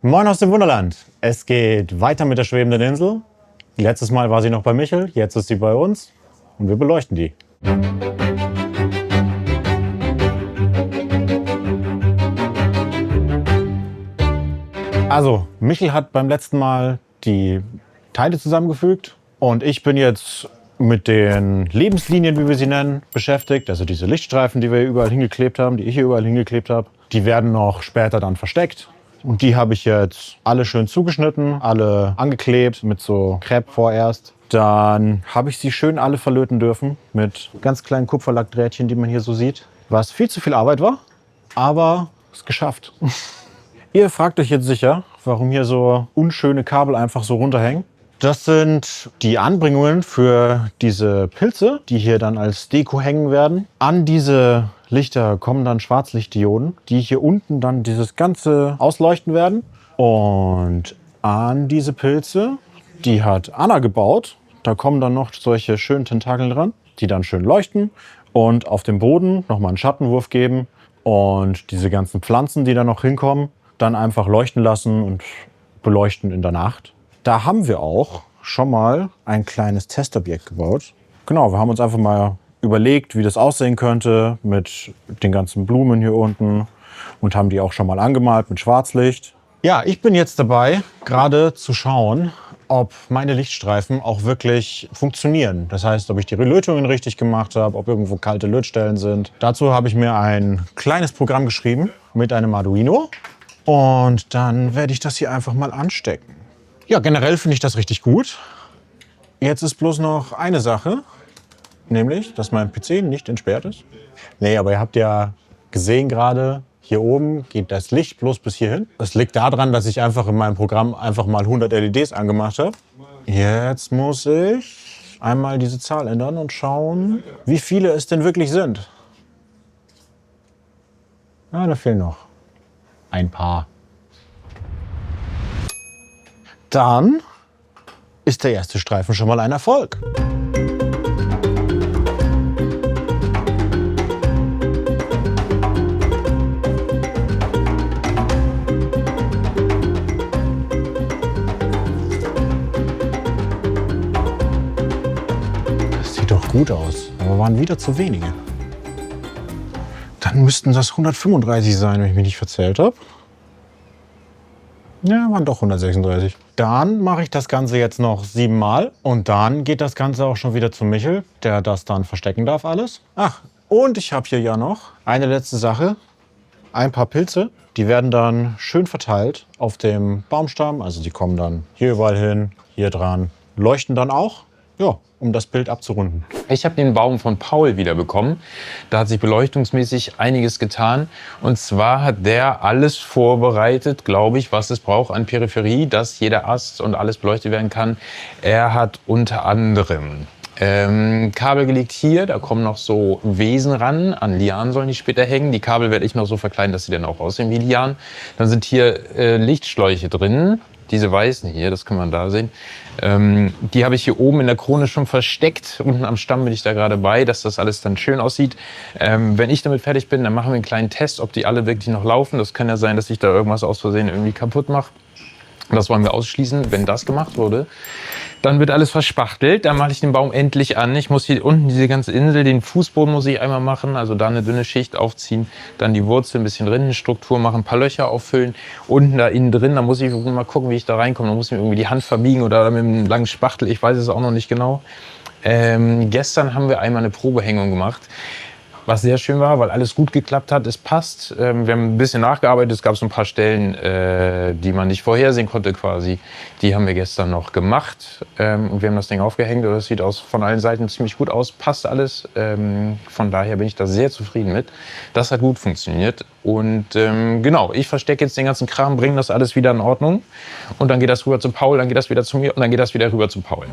Moin aus dem Wunderland. Es geht weiter mit der schwebenden Insel. Letztes Mal war sie noch bei Michel, jetzt ist sie bei uns und wir beleuchten die. Also, Michel hat beim letzten Mal die Teile zusammengefügt und ich bin jetzt mit den Lebenslinien, wie wir sie nennen, beschäftigt. Also diese Lichtstreifen, die wir überall hingeklebt haben, die ich hier überall hingeklebt habe, die werden noch später dann versteckt. Und die habe ich jetzt alle schön zugeschnitten, alle angeklebt mit so Crepe vorerst. Dann habe ich sie schön alle verlöten dürfen mit ganz kleinen Kupferlackdrähtchen, die man hier so sieht. Was viel zu viel Arbeit war, aber es ist geschafft. Ihr fragt euch jetzt sicher, warum hier so unschöne Kabel einfach so runterhängen. Das sind die Anbringungen für diese Pilze, die hier dann als Deko hängen werden. An diese Lichter kommen dann Schwarzlichtdioden, die hier unten dann dieses Ganze ausleuchten werden. Und an diese Pilze, die hat Anna gebaut. Da kommen dann noch solche schönen Tentakeln dran, die dann schön leuchten und auf dem Boden nochmal einen Schattenwurf geben. Und diese ganzen Pflanzen, die da noch hinkommen, dann einfach leuchten lassen und beleuchten in der Nacht. Da haben wir auch schon mal ein kleines Testobjekt gebaut. Genau, wir haben uns einfach mal überlegt, wie das aussehen könnte mit den ganzen Blumen hier unten und haben die auch schon mal angemalt mit Schwarzlicht. Ja, ich bin jetzt dabei, gerade zu schauen, ob meine Lichtstreifen auch wirklich funktionieren. Das heißt, ob ich die Lötungen richtig gemacht habe, ob irgendwo kalte Lötstellen sind. Dazu habe ich mir ein kleines Programm geschrieben mit einem Arduino und dann werde ich das hier einfach mal anstecken. Ja, generell finde ich das richtig gut. Jetzt ist bloß noch eine Sache, nämlich, dass mein PC nicht entsperrt ist. Nee, aber ihr habt ja gesehen gerade, hier oben geht das Licht bloß bis hierhin. Das liegt daran, dass ich einfach in meinem Programm einfach mal 100 LEDs angemacht habe. Jetzt muss ich einmal diese Zahl ändern und schauen, wie viele es denn wirklich sind. Ah, da fehlen noch ein paar. Dann ist der erste Streifen schon mal ein Erfolg. Das sieht doch gut aus, aber waren wieder zu wenige. Dann müssten das 135 sein, wenn ich mich nicht verzählt habe. Ja, waren doch 136. Dann mache ich das Ganze jetzt noch 7 Mal und dann geht das Ganze auch schon wieder zu Michel, der das dann verstecken darf alles. Ach, und ich habe hier ja noch eine letzte Sache. Ein paar Pilze, die werden dann schön verteilt auf dem Baumstamm. Also die kommen dann hier überall hin, hier dran, leuchten dann auch, ja, um das Bild abzurunden. Ich habe den Baum von Paul wieder bekommen. Da hat sich beleuchtungsmäßig einiges getan. Und zwar hat der alles vorbereitet, glaube ich, was es braucht an Peripherie, dass jeder Ast und alles beleuchtet werden kann. Er hat unter anderem Kabel gelegt hier, da kommen noch so Wesen ran, an Lianen sollen die später hängen. Die Kabel werde ich noch so verkleinern, dass sie dann auch aussehen wie Lianen. Dann sind hier Lichtschläuche drin. Diese weißen hier, das kann man da sehen, die habe ich hier oben in der Krone schon versteckt. Unten am Stamm bin ich da gerade bei, dass das alles dann schön aussieht. Wenn ich damit fertig bin, dann machen wir einen kleinen Test, ob die alle wirklich noch laufen. Das kann ja sein, dass ich da irgendwas aus Versehen irgendwie kaputt mache. Das wollen wir ausschließen. Wenn das gemacht wurde, dann wird alles verspachtelt. Dann mache ich den Baum endlich an. Ich muss hier unten diese ganze Insel, den Fußboden muss ich einmal machen. Also da eine dünne Schicht aufziehen. Dann die Wurzel, ein bisschen Rindenstruktur machen, ein paar Löcher auffüllen. Unten da innen drin, da muss ich mal gucken, wie ich da reinkomme. Da muss ich mir irgendwie die Hand verbiegen oder mit einem langen Spachtel. Ich weiß es auch noch nicht genau. Gestern haben wir einmal eine Probehängung gemacht. Was sehr schön war, weil alles gut geklappt hat, es passt. Wir haben ein bisschen nachgearbeitet, es gab so ein paar Stellen, die man nicht vorhersehen konnte quasi. Die haben wir gestern noch gemacht und wir haben das Ding aufgehängt. Das sieht von allen Seiten ziemlich gut aus, passt alles. Von daher bin ich da sehr zufrieden mit. Das hat gut funktioniert und genau, ich verstecke jetzt den ganzen Kram, bringe das alles wieder in Ordnung und dann geht das rüber zu Paul, dann geht das wieder zu mir und dann geht das wieder rüber zu Paul.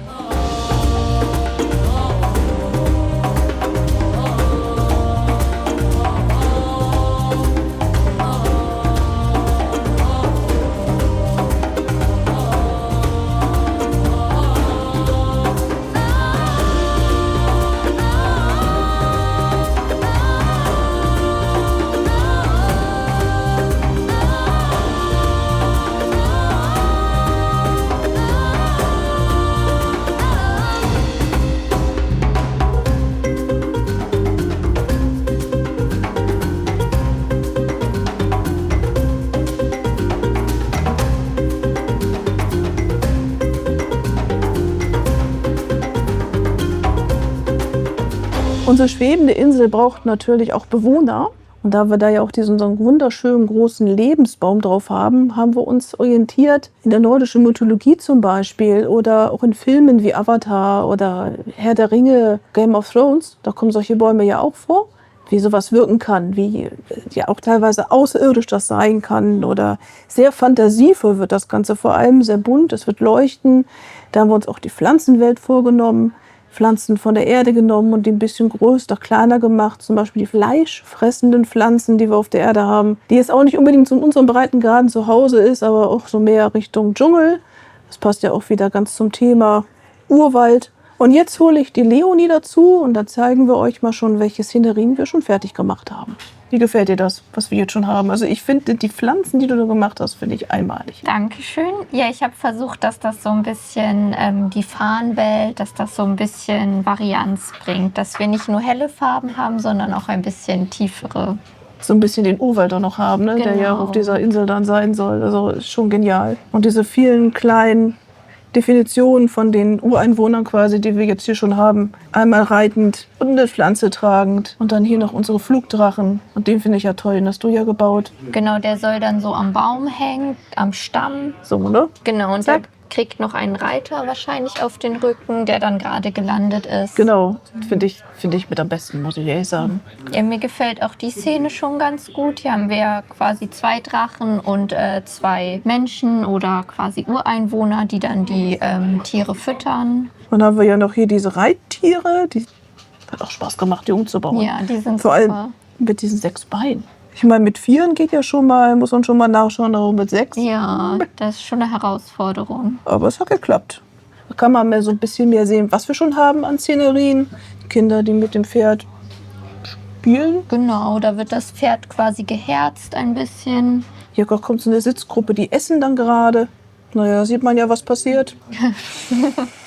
Unsere schwebende Insel braucht natürlich auch Bewohner. Und da wir da ja auch diesen so einen wunderschönen großen Lebensbaum drauf haben, haben wir uns orientiert in der nordischen Mythologie zum Beispiel oder auch in Filmen wie Avatar oder Herr der Ringe, Game of Thrones. Da kommen solche Bäume ja auch vor, wie sowas wirken kann, wie ja auch teilweise außerirdisch das sein kann oder sehr fantasievoll wird das Ganze, vor allem sehr bunt, es wird leuchten. Da haben wir uns auch die Pflanzenwelt vorgenommen. Pflanzen von der Erde genommen und die ein bisschen größer, kleiner gemacht. Zum Beispiel die fleischfressenden Pflanzen, die wir auf der Erde haben. Die jetzt auch nicht unbedingt in unserem Breitengraden zu Hause ist, aber auch so mehr Richtung Dschungel. Das passt ja auch wieder ganz zum Thema Urwald. Und jetzt hole ich die Leonie dazu und da zeigen wir euch mal schon, welche Szenerien wir schon fertig gemacht haben. Wie gefällt dir das, was wir jetzt schon haben? Also ich finde, die Pflanzen, die du da gemacht hast, finde ich einmalig. Dankeschön. Ja, ich habe versucht, dass das so ein bisschen die Farnwelt, dass das so ein bisschen Varianz bringt. Dass wir nicht nur helle Farben haben, sondern auch ein bisschen tiefere. So ein bisschen den Urwald auch noch haben, ne? Der ja Genau. auf dieser Insel dann sein soll. Also ist schon genial. Und diese vielen kleinen Definitionen von den Ureinwohnern quasi, die wir jetzt hier schon haben. Einmal reitend und eine Pflanze tragend. Und dann hier noch unsere Flugdrachen. Und den finde ich ja toll, den hast du ja gebaut. Genau, der soll dann so am Baum hängen, am Stamm. So, ne? Genau, und Zack. der kriegt noch einen Reiter wahrscheinlich auf den Rücken, der dann gerade gelandet ist. Genau, finde ich mit am besten, muss ich ehrlich sagen. Ja, mir gefällt auch die Szene schon ganz gut. Hier haben wir ja quasi 2 Drachen und 2 Menschen oder quasi Ureinwohner, die dann die Tiere füttern. Dann haben wir ja noch hier diese Reittiere. Die hat auch Spaß gemacht, die umzubauen. Ja, die sind Vor super. allem mit diesen 6 Beinen. Ich meine, mit 4 geht ja schon mal, muss man schon mal nachschauen, aber mit 6. Ja, das ist schon eine Herausforderung. Aber es hat geklappt. Da kann man mehr so ein bisschen mehr sehen, was wir schon haben an Szenerien. Kinder, die mit dem Pferd spielen. Genau, da wird das Pferd quasi geherzt ein bisschen. Hier kommt so eine Sitzgruppe, die essen dann gerade. Naja, sieht man ja, was passiert.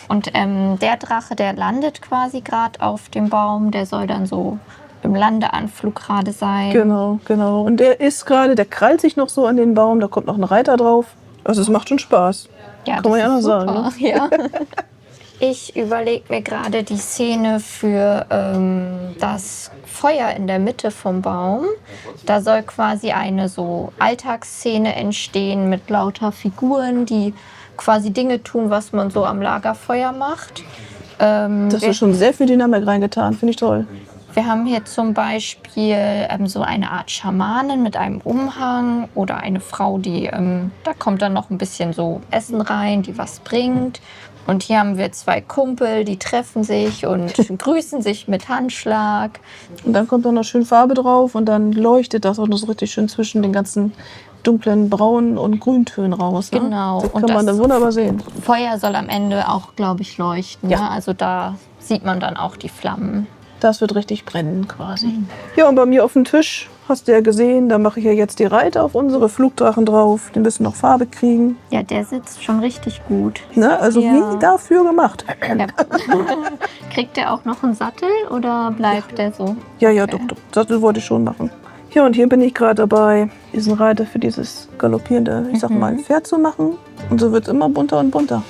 Und der Drache, der landet quasi gerade auf dem Baum, der soll dann so im Landeanflug gerade sein. Genau, genau. Und der ist gerade, der krallt sich noch so an den Baum, da kommt noch ein Reiter drauf. Also es macht schon Spaß. Ja, Kann man ja noch ist sagen, super. Ja. Ich überlege mir gerade die Szene für das Feuer in der Mitte vom Baum. Da soll quasi eine so Alltagsszene entstehen mit lauter Figuren, die quasi Dinge tun, was man so am Lagerfeuer macht. Das ist schon sehr viel Dynamik reingetan, finde ich toll. Wir haben hier zum Beispiel so eine Art Schamanin mit einem Umhang oder eine Frau, die, da kommt dann noch ein bisschen so Essen rein, die was bringt. Und hier haben wir 2 Kumpel, die treffen sich und grüßen sich mit Handschlag. Und dann kommt auch noch schön Farbe drauf und dann leuchtet das auch noch so richtig schön zwischen den ganzen dunklen Braun- und Grüntönen raus. Ne? Genau. Das kann Und man das dann wunderbar sehen. Feuer soll am Ende auch, glaube ich, leuchten. Ja. Ne? Also da sieht man dann auch die Flammen. Das wird richtig brennen quasi. Ja, und bei mir auf dem Tisch, hast du ja gesehen, da mache ich ja jetzt die Reiter auf unsere Flugdrachen drauf. Die müssen noch Farbe kriegen. Ja, der sitzt schon richtig gut. Ne? Also Ja. wie dafür gemacht. Ja. Kriegt der auch noch einen Sattel oder bleibt der so? Ja, ja, Okay. doch. Das wollte ich schon machen. Ja, und hier bin ich gerade dabei, diesen Reiter für dieses galoppierende, ich sag mal, Pferd zu machen. Und so wird es immer bunter und bunter.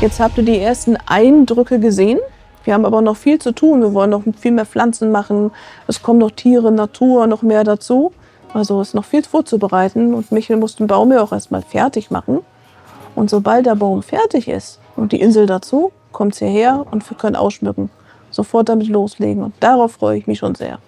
Jetzt habt ihr die ersten Eindrücke gesehen. Wir haben aber noch viel zu tun. Wir wollen noch viel mehr Pflanzen machen. Es kommen noch Tiere, Natur, noch mehr dazu. Also ist noch viel vorzubereiten. Und Michael muss den Baum ja auch erstmal fertig machen. Und sobald der Baum fertig ist und die Insel dazu, kommt es hierher und wir können ausschmücken. Sofort damit loslegen. Und darauf freue ich mich schon sehr.